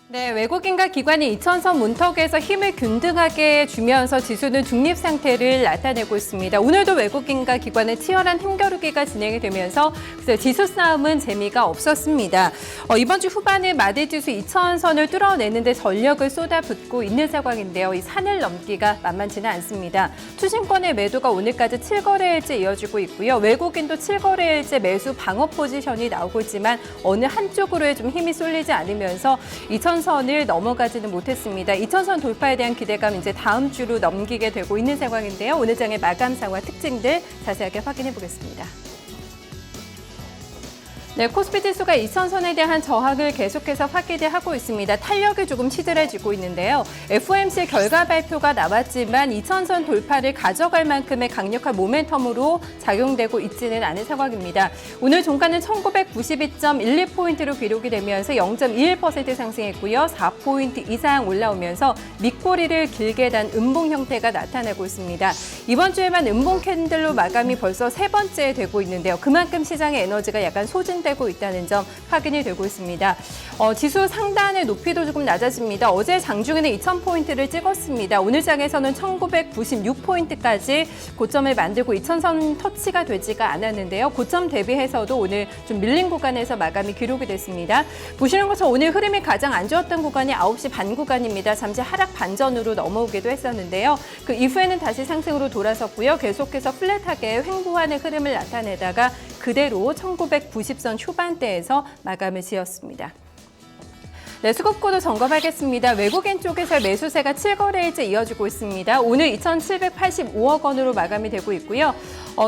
네, 외국인과 기관이 이천선 문턱에서 힘을 균등하게 주면서 지수는 중립 상태를 나타내고 있습니다. 오늘도 외국인과 기관의 치열한 힘겨루기가 진행이 되면서 지수 싸움은 재미가 없었습니다. 이번 주 후반에 마디지수 2천선을 뚫어내는데 전력을 쏟아붓고 있는 상황인데요. 이 산을 넘기가 만만치는 않습니다. 투신권의 매도가 오늘까지 7거래일째 이어지고 있고요. 외국인도 7거래일째 매수 방어 포지션이 나오고 있지만 어느 한쪽으로에 좀 힘이 쏠리지 않으면서 2천선을 넘어가지는 못했습니다. 2천선 돌파에 대한 기대감 이제 다음 주로 넘기게 되고 있는 상황인데요. 오늘 장의 마감 상황 특징들 자세하게 확인해 보겠습니다. 네, 코스피 지수가 2천선에 대한 저항을 계속해서 확인을 하고 있습니다. 탄력이 조금 시들해지고 있는데요. FOMC 결과 발표가 나왔지만 2천선 돌파를 가져갈 만큼의 강력한 모멘텀으로 작용되고 있지는 않은 상황입니다. 오늘 종가는 1992.12포인트로 기록이 되면서 0.21% 상승했고요. 4포인트 이상 올라오면서 밑꼬리를 길게 단 음봉 형태가 나타나고 있습니다. 이번 주에만 음봉 캔들로 마감이 벌써 세 번째 되고 있는데요. 그만큼 시장의 에너지가 약간 소진되고 있다는 점 확인이 되고 있습니다. 지수 상단의 높이도 조금 낮아집니다. 어제 장중에는 2,000포인트를 찍었습니다. 오늘 장에서는 1,996포인트까지 고점을 만들고 2,000선 터치가 되지가 않았는데요. 고점 대비해서도 오늘 좀 밀린 구간에서 마감이 기록이 됐습니다. 보시는 것처럼 오늘 흐름이 가장 안 좋았던 구간이 9시 반 구간입니다. 잠시 하락 반전으로 넘어오기도 했었는데요. 그 이후에는 다시 상승으로 돌아섰고요. 계속해서 플랫하게 횡보하는 흐름을 나타내다가 그대로 1990선 초반대에서 마감을 지었습니다. 네, 수급고도 점검하겠습니다. 외국인 쪽에서 매수세가 7거래일째 이어지고 있습니다. 오늘 2,785억 원으로 마감이 되고 있고요.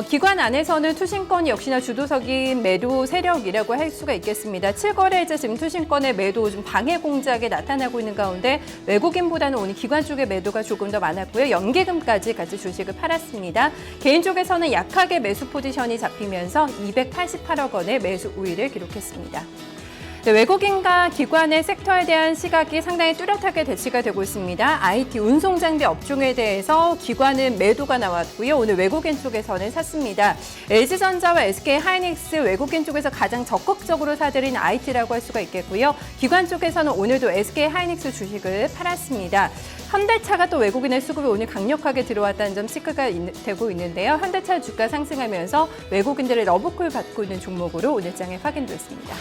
기관 안에서는 투신권 역시나 주도적인 매도 세력이라고 할 수가 있겠습니다. 7거래일째 지금 투신권의 매도 좀 방해 공작에 나타나고 있는 가운데 외국인보다는 오늘 기관 쪽의 매도가 조금 더 많았고요. 연기금까지 같이 주식을 팔았습니다. 개인 쪽에서는 약하게 매수 포지션이 잡히면서 288억 원의 매수 우위를 기록했습니다. 네, 외국인과 기관의 섹터에 대한 시각이 상당히 뚜렷하게 대치가 되고 있습니다. IT 운송장비 업종에 대해서 기관은 매도가 나왔고요. 오늘 외국인 쪽에서는 샀습니다. LG전자와 SK하이닉스 외국인 쪽에서 가장 적극적으로 사들인 IT라고 할 수가 있겠고요. 기관 쪽에서는 오늘도 SK하이닉스 주식을 팔았습니다. 현대차가 또 외국인의 수급이 오늘 강력하게 들어왔다는 점 체크가 되고 있는데요. 현대차 주가 상승하면서 외국인들의 러브콜 받고 있는 종목으로 오늘 장에 확인됐습니다.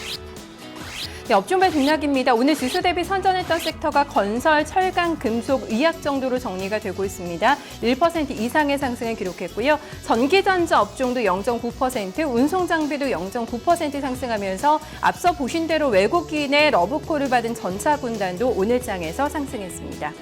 네, 업종별 등락입니다. 오늘 지수 대비 선전했던 섹터가 건설, 철강, 금속, 의약 정도로 정리가 되고 있습니다. 1% 이상의 상승을 기록했고요. 전기전자 업종도 0.9%, 운송장비도 0.9% 상승하면서 앞서 보신 대로 외국인의 러브콜을 받은 전차군단도 오늘 장에서 상승했습니다.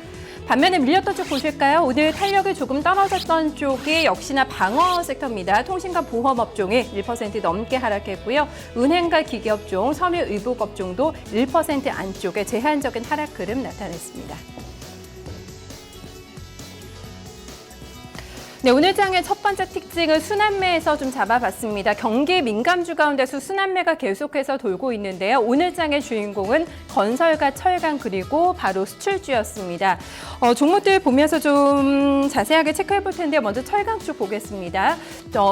반면에 밀렸던 쪽 보실까요? 오늘 탄력이 조금 떨어졌던 쪽이 역시나 방어 섹터입니다. 통신과 보험 업종이 1% 넘게 하락했고요. 은행과 기기업종, 섬유의복업종도 1% 안쪽에 제한적인 하락 흐름 나타냈습니다. 네, 오늘 장의 첫 번째 특징은 순환매에서 좀 잡아봤습니다. 경기 민감주 가운데서 순환매가 계속해서 돌고 있는데요. 오늘 장의 주인공은 건설과 철강 그리고 바로 수출주였습니다. 종목들 보면서 좀 자세하게 체크해 볼 텐데요. 먼저 철강 쪽 보겠습니다.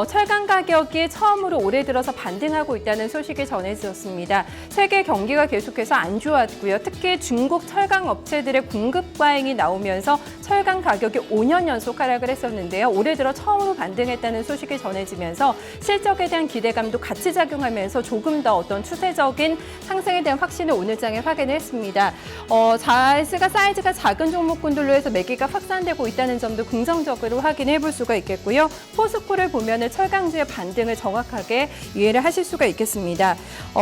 철강 가격이 처음으로 올해 들어서 반등하고 있다는 소식이 전해졌습니다. 세계 경기가 계속해서 안 좋았고요. 특히 중국 철강 업체들의 공급 과잉이 나오면서 철강 가격이 5년 연속 하락을 했었는데요. 올해 들어 처음으로 반등했다는 소식이 전해지면서 실적에 대한 기대감도 같이 작용하면서 조금 더 어떤 추세적인 상승에 대한 확신을 오늘 장에 확인을 했습니다. 사이즈가 작은 종목군들로 해서 매기가 확산되고 있다는 점도 긍정적으로 확인해 볼 수가 있겠고요. 포스코를 보면은 철강주의 반등을 정확하게 이해를 하실 수가 있겠습니다.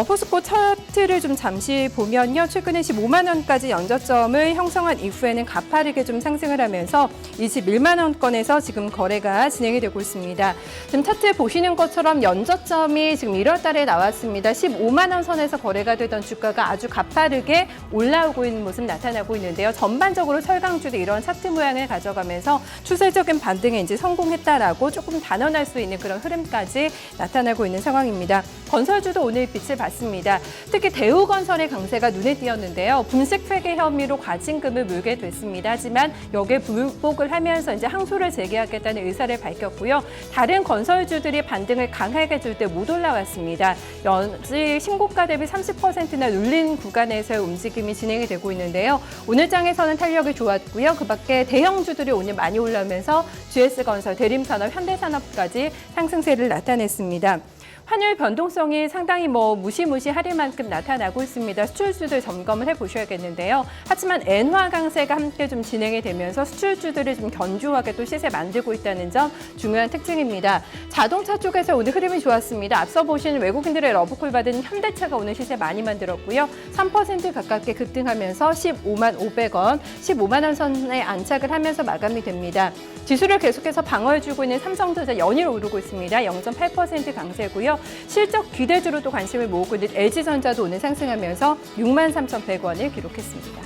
포스코 차트를 좀 잠시 보면요. 최근에 15만 원까지 연저점을 형성한 이후에는 가파르게 좀 상승을 하면서 21만 원권에서 지금 거래가 진행이 되고 있습니다. 지금 차트 보시는 것처럼 연저점이 지금 1월 달에 나왔습니다. 15만 원 선에서 거래가 되던 주가가 아주 가파르게 올라오고 있는 모습 나타나고 있는데요. 전반적으로 철강주도 이런 차트 모양을 가져가면서 추세적인 반등에 이제 성공했다라고 조금 단언할 수 있는 그런 흐름까지 나타나고 있는 상황입니다. 건설주도 오늘 빛을 봤습니다. 특히 대우건설의 강세가 눈에 띄었는데요. 분식 회계 혐의로 과징금을 물게 됐습니다. 하지만 여기에 불복을 하면서 이제 항소를 제기하겠다는 하겠다는 의사를 밝혔고요. 다른 건설주들이 반등을 강하게 줄 때 못 올라왔습니다. 연지 신고가 대비 30%나 눌린 구간에서의 움직임이 진행이 되고 있는데요. 오늘 장에서는 탄력이 좋았고요. 그 밖에 대형주들이 오늘 많이 올라오면서 GS건설, 대림산업, 현대산업까지 상승세를 나타냈습니다. 환율 변동성이 상당히 무시무시할 만큼 나타나고 있습니다. 수출주들 점검을 해보셔야겠는데요. 하지만 엔화 강세가 함께 좀 진행이 되면서 수출주들이 좀 견조하게 또 시세 만들고 있다는 점 중요한 특징입니다. 자동차 쪽에서 오늘 흐름이 좋았습니다. 앞서 보신 외국인들의 러브콜 받은 현대차가 오늘 시세 많이 만들었고요. 3% 가깝게 급등하면서 15만 500원, 15만 원 선에 안착을 하면서 마감이 됩니다. 지수를 계속해서 방어해주고 있는 삼성전자 연일 오르고 있습니다. 0.8% 강세고요. 실적 기대주로 또 관심을 모으고 있는 LG전자도 오늘 상승하면서 63,100원을 기록했습니다.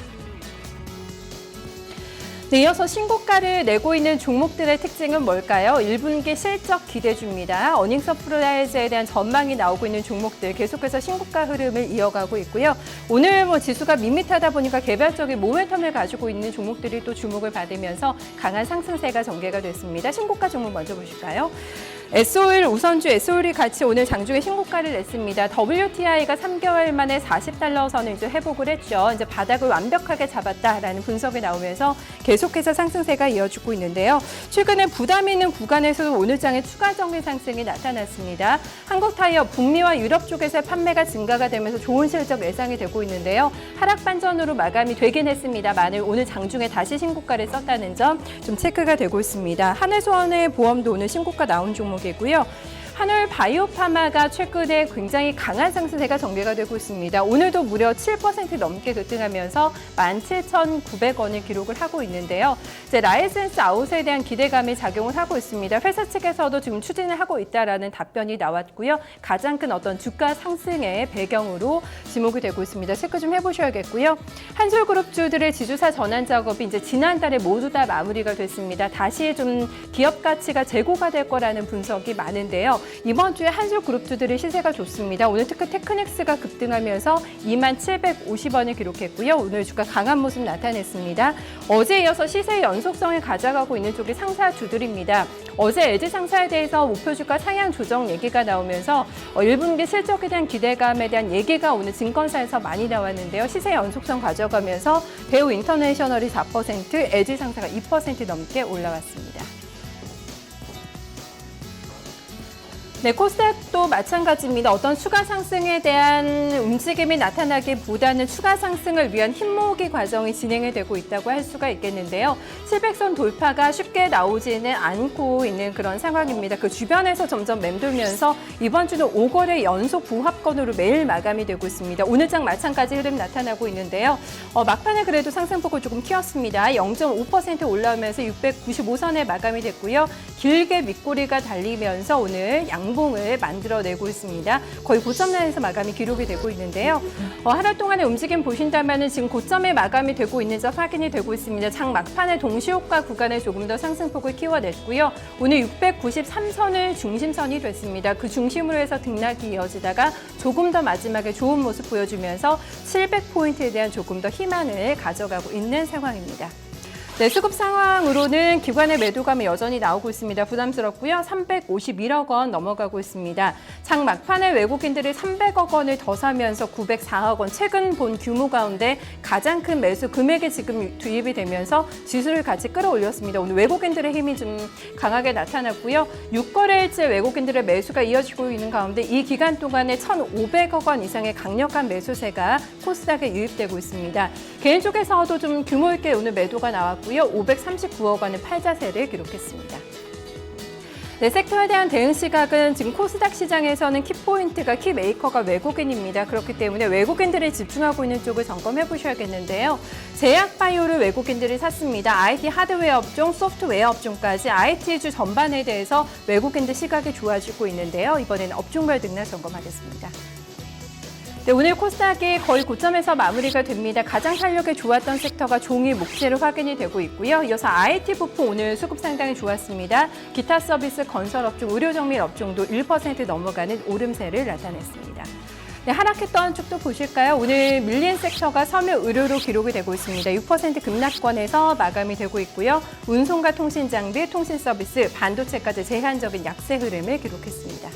네, 이어서 신고가를 내고 있는 종목들의 특징은 뭘까요? 1분기 실적 기대주입니다. 어닝 서프라이즈에 대한 전망이 나오고 있는 종목들 계속해서 신고가 흐름을 이어가고 있고요. 오늘 지수가 밋밋하다 보니까 개별적인 모멘텀을 가지고 있는 종목들이 또 주목을 받으면서 강한 상승세가 전개가 됐습니다. 신고가 종목 먼저 보실까요? S-오일 우선주 S-오일이 같이 오늘 장중에 신고가를 냈습니다. WTI가 3개월 만에 40달러 선을 이제 회복을 했죠. 이제 바닥을 완벽하게 잡았다라는 분석이 나오면서 계속해서 상승세가 이어지고 있는데요. 최근에 부담 있는 구간에서도 오늘 장에 추가적인 상승이 나타났습니다. 한국타이어 북미와 유럽 쪽에서의 판매가 증가가 되면서 좋은 실적 예상이 되고 있는데요. 하락 반전으로 마감이 되긴 했습니다만 오늘 장중에 다시 신고가를 썼다는 점 좀 체크가 되고 있습니다. 한해손해 보험도 오늘 신고가 나온 종목이고요. 한올 바이오파마가 최근에 굉장히 강한 상승세가 전개가 되고 있습니다. 오늘도 무려 7% 넘게 급등하면서 17,900원을 기록을 하고 있는데요. 이제 라이센스 아웃에 대한 기대감이 작용을 하고 있습니다. 회사 측에서도 지금 추진을 하고 있다라는 답변이 나왔고요. 가장 큰 어떤 주가 상승의 배경으로 지목이 되고 있습니다. 체크 좀 해보셔야겠고요. 한솔그룹주들의 지주사 전환 작업이 이제 지난달에 모두 다 마무리가 됐습니다. 다시 좀 기업 가치가 재고가 될 거라는 분석이 많은데요. 이번 주에 한솔그룹주들의 시세가 좋습니다. 오늘 특히 테크닉스가 급등하면서 2750원을 기록했고요. 오늘 주가 강한 모습 나타냈습니다. 어제 이어서 시세 연속성을 가져가고 있는 쪽이 상사주들입니다. 어제 LG상사에 대해서 목표주가 상향 조정 얘기가 나오면서 1분기 실적에 대한 기대감에 대한 얘기가 오늘 증권사에서 많이 나왔는데요. 시세 연속성 가져가면서 대우 인터내셔널이 4%, LG상사가 2% 넘게 올라왔습니다. 네, 코스닥도 마찬가지입니다. 어떤 추가 상승에 대한 움직임이 나타나기보다는 추가 상승을 위한 힘모으기 과정이 진행이 되고 있다고 할 수가 있겠는데요. 700선 돌파가 쉽게 나오지는 않고 있는 그런 상황입니다. 그 주변에서 점점 맴돌면서 이번 주는 5거래 연속 부합권으로 매일 마감이 되고 있습니다. 오늘장 마찬가지 흐름 나타나고 있는데요. 막판에 그래도 상승폭을 조금 튀었습니다. 0.5% 올라오면서 695선에 마감이 됐고요. 길게 윗꼬리가 달리면서 오늘 양봉을 만들어내고 있습니다. 거의 고점라인에서 마감이 기록이 되고 있는데요. 하루 동안의 움직임 보신다면 지금 고점에 마감이 되고 있는 점 확인이 되고 있습니다. 장 막판에 동시효과 구간에 조금 더 상승폭을 키워냈고요. 오늘 693선을 중심선이 됐습니다. 그 중심으로 해서 등락이 이어지다가 조금 더 마지막에 좋은 모습 보여주면서 700포인트에 대한 조금 더 희망을 가져가고 있는 상황입니다. 네, 수급 상황으로는 기관의 매도감이 여전히 나오고 있습니다. 부담스럽고요. 351억 원 넘어가고 있습니다. 장 막판에 외국인들이 300억 원을 더 사면서 904억 원, 최근 본 규모 가운데 가장 큰 매수 금액이 지금 투입이 되면서 지수를 같이 끌어올렸습니다. 오늘 외국인들의 힘이 좀 강하게 나타났고요. 6거래일째 외국인들의 매수가 이어지고 있는 가운데 이 기간 동안에 1,500억 원 이상의 강력한 매수세가 코스닥에 유입되고 있습니다. 개인 쪽에서도 좀 규모 있게 오늘 매도가 나왔고 539억 원의 팔자세를 기록했습니다. 네, 섹터에 대한 대응 시각은 지금 코스닥 시장에서는 키포인트가 키메이커가 외국인입니다. 그렇기 때문에 외국인들이 집중하고 있는 쪽을 점검해 보셔야겠는데요. 제약바이오를 외국인들이 샀습니다. IT 하드웨어 업종, 소프트웨어 업종까지 IT주 전반에 대해서 외국인들 시각이 좋아지고 있는데요. 이번에는 업종별 등락 점검하겠습니다. 네, 오늘 코스닥이 거의 고점에서 마무리가 됩니다. 가장 탄력이 좋았던 섹터가 종이, 목재로 확인이 되고 있고요. 이어서 IT 부품 오늘 수급 상당히 좋았습니다. 기타 서비스, 건설 업종, 의료 정밀 업종도 1% 넘어가는 오름세를 나타냈습니다. 네, 하락했던 쪽도 보실까요? 오늘 밀린 섹터가 섬유 의료로 기록이 되고 있습니다. 6% 급락권에서 마감이 되고 있고요. 운송과 통신 장비, 통신 서비스, 반도체까지 제한적인 약세 흐름을 기록했습니다.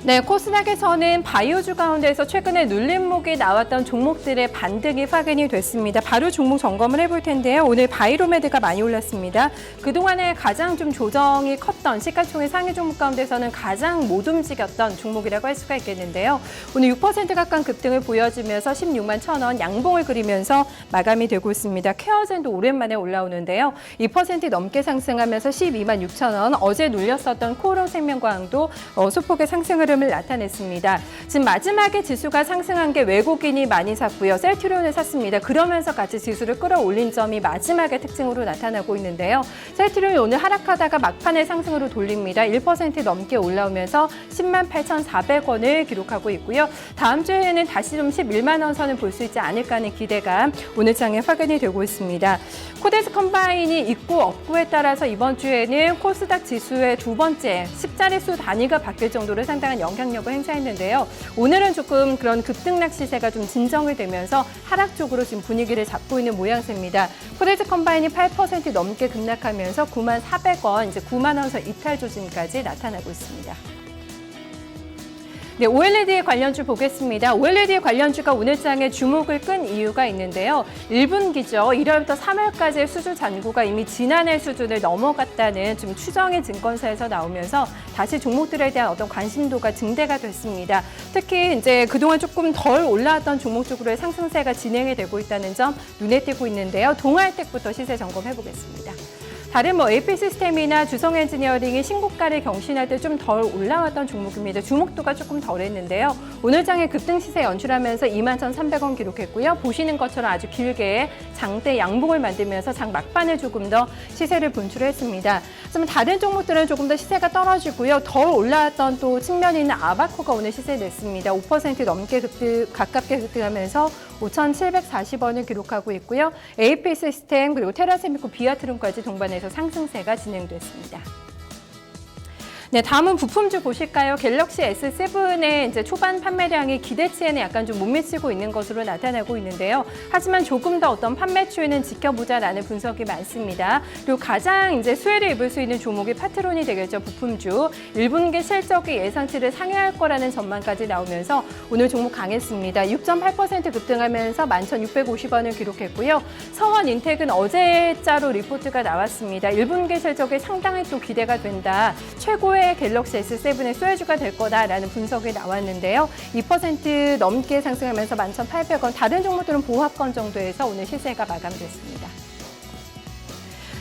네, 코스닥에서는 바이오주 가운데서 최근에 눌림목이 나왔던 종목들의 반등이 확인이 됐습니다. 바로 종목 점검을 해볼 텐데요. 오늘 바이로메드가 많이 올랐습니다. 그동안에 가장 좀 조정이 컸던 시가총액 상위 종목 가운데서는 가장 못 움직였던 종목이라고 할 수가 있겠는데요. 오늘 6% 가까운 급등을 보여주면서 16만 1,000원 양봉을 그리면서 마감이 되고 있습니다. 케어젠도 오랜만에 올라오는데요. 2% 넘게 상승하면서 12만 6,000원, 어제 눌렸었던 코오롱생명과학도 소폭의 상승을 나타냈습니다. 지금 마지막에 지수가 상승한 게 외국인이 많이 샀고요. 셀트리온을 샀습니다. 그러면서 같이 지수를 끌어올린 점이 마지막의 특징으로 나타나고 있는데요. 셀트리온이 오늘 하락하다가 막판에 상승으로 돌립니다. 1% 넘게 올라오면서 10만 8,400원을 기록하고 있고요. 다음 주에는 다시 좀 11만 원 선을 볼 수 있지 않을까 하는 기대감 오늘 장에 확인이 되고 있습니다. 코데스 컴바인이 있고 없고에 따라서 이번 주에는 코스닥 지수의 두 번째 10자릿수 단위가 바뀔 정도로 상당한 영향력을 행사했는데요. 오늘은 조금 그런 급등락 시세가 좀 진정이 되면서 하락 쪽으로 지금 분위기를 잡고 있는 모양새입니다. 코데스 컴바인이 8% 넘게 급락하면서 9만 400원, 이제 9만 원 선 이탈 조짐까지 나타나고 있습니다. 네, OLED 관련주 보겠습니다. OLED 관련주가 오늘 장에 주목을 끈 이유가 있는데요. 1분기죠. 1월부터 3월까지의 수주 잔고가 이미 지난해 수준을 넘어갔다는 좀 추정이 증권사에서 나오면서 다시 종목들에 대한 어떤 관심도가 증대가 됐습니다. 특히 이제 그동안 조금 덜 올라왔던 종목 쪽으로의 상승세가 진행이 되고 있다는 점 눈에 띄고 있는데요. 동아일텍부터 시세 점검해 보겠습니다. 다른 AP 시스템이나 주성 엔지니어링이 신고가를 경신할 때 좀 덜 올라왔던 종목입니다. 주목도가 조금 덜했는데요. 오늘 장에 급등 시세 연출하면서 21,300원 기록했고요. 보시는 것처럼 아주 길게 장대 양봉을 만들면서 장 막판에 조금 더 시세를 분출했습니다. 하지만 다른 종목들은 조금 더 시세가 떨어지고요. 덜 올라왔던 또 측면이 있는 아바코가 오늘 시세 냈습니다. 5% 넘게 가깝게 급등하면서 5,740원을 기록하고 있고요. AP 시스템 그리고 테라세미코 비아트론까지 동반해서 상승세가 진행됐습니다. 네, 다음은 부품주 보실까요? 갤럭시 S7의 이제 초반 판매량이 기대치에는 약간 좀 못 미치고 있는 것으로 나타나고 있는데요. 하지만 조금 더 어떤 판매 추이는 지켜보자라는 분석이 많습니다. 그리고 가장 이제 수혜를 입을 수 있는 종목이 파트론이 되겠죠. 부품주. 1분기 실적이 예상치를 상회할 거라는 전망까지 나오면서 오늘 종목 강했습니다. 6.8% 급등하면서 11,650원을 기록했고요. 서원 인텍은 어제자로 리포트가 나왔습니다. 1분기 실적이 상당히 또 기대가 된다. 최고의 갤럭시 S7의 수혜주가 될 거다라는 분석이 나왔는데요. 2% 넘게 상승하면서 11,800원, 다른 종목들은 보합권 정도에서 오늘 시세가 마감됐습니다.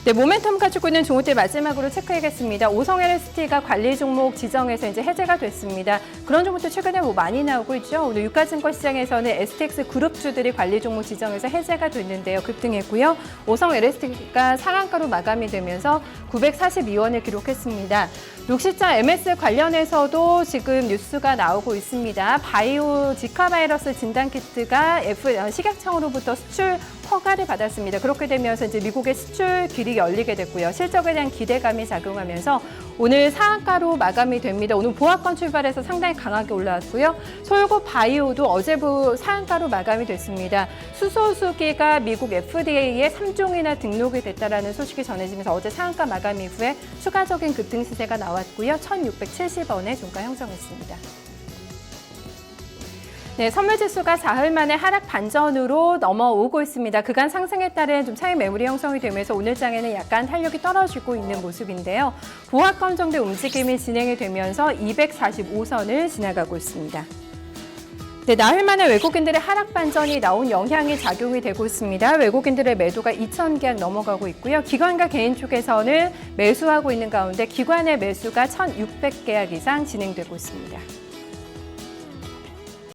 네, 모멘텀 가지고 있는 종목들 마지막으로 체크하겠습니다. 오성 LST가 관리 종목 지정에서 이제 해제가 됐습니다. 그런 종목도 최근에 많이 나오고 있죠. 오늘 유가증권 시장에서는 STX 그룹주들이 관리 종목 지정에서 해제가 됐는데요. 급등했고요. 오성 LST가 상한가로 마감이 되면서 942원을 기록했습니다. 녹시자 MS 관련해서도 지금 뉴스가 나오고 있습니다. 바이오 지카 바이러스 진단키트가 식약청으로부터 수출 허가를 받았습니다. 그렇게 되면서 이제 미국의 수출 길이 열리게 됐고요. 실적에 대한 기대감이 작용하면서 오늘 상한가로 마감이 됩니다. 오늘 보합권 출발해서 상당히 강하게 올라왔고요. 솔고 바이오도 어제부 상한가로 마감이 됐습니다. 수소수기가 미국 FDA에 3종이나 등록이 됐다라는 소식이 전해지면서 어제 상한가 마감 이후에 추가적인 급등 시세가 나왔고요. 1,670원에 종가 형성했습니다. 네, 선물지수가 사흘 만에 하락 반전으로 넘어오고 있습니다. 그간 상승에 따른 좀 차익 매물이 형성이 되면서 오늘 장에는 약간 탄력이 떨어지고 있는 모습인데요. 보합권 정도의 움직임이 진행이 되면서 245선을 지나가고 있습니다. 네, 나흘 만에 외국인들의 하락 반전이 나온 영향이 작용이 되고 있습니다. 외국인들의 매도가 2,000계약 넘어가고 있고요. 기관과 개인 쪽에서는 매수하고 있는 가운데 기관의 매수가 1,600계약 이상 진행되고 있습니다.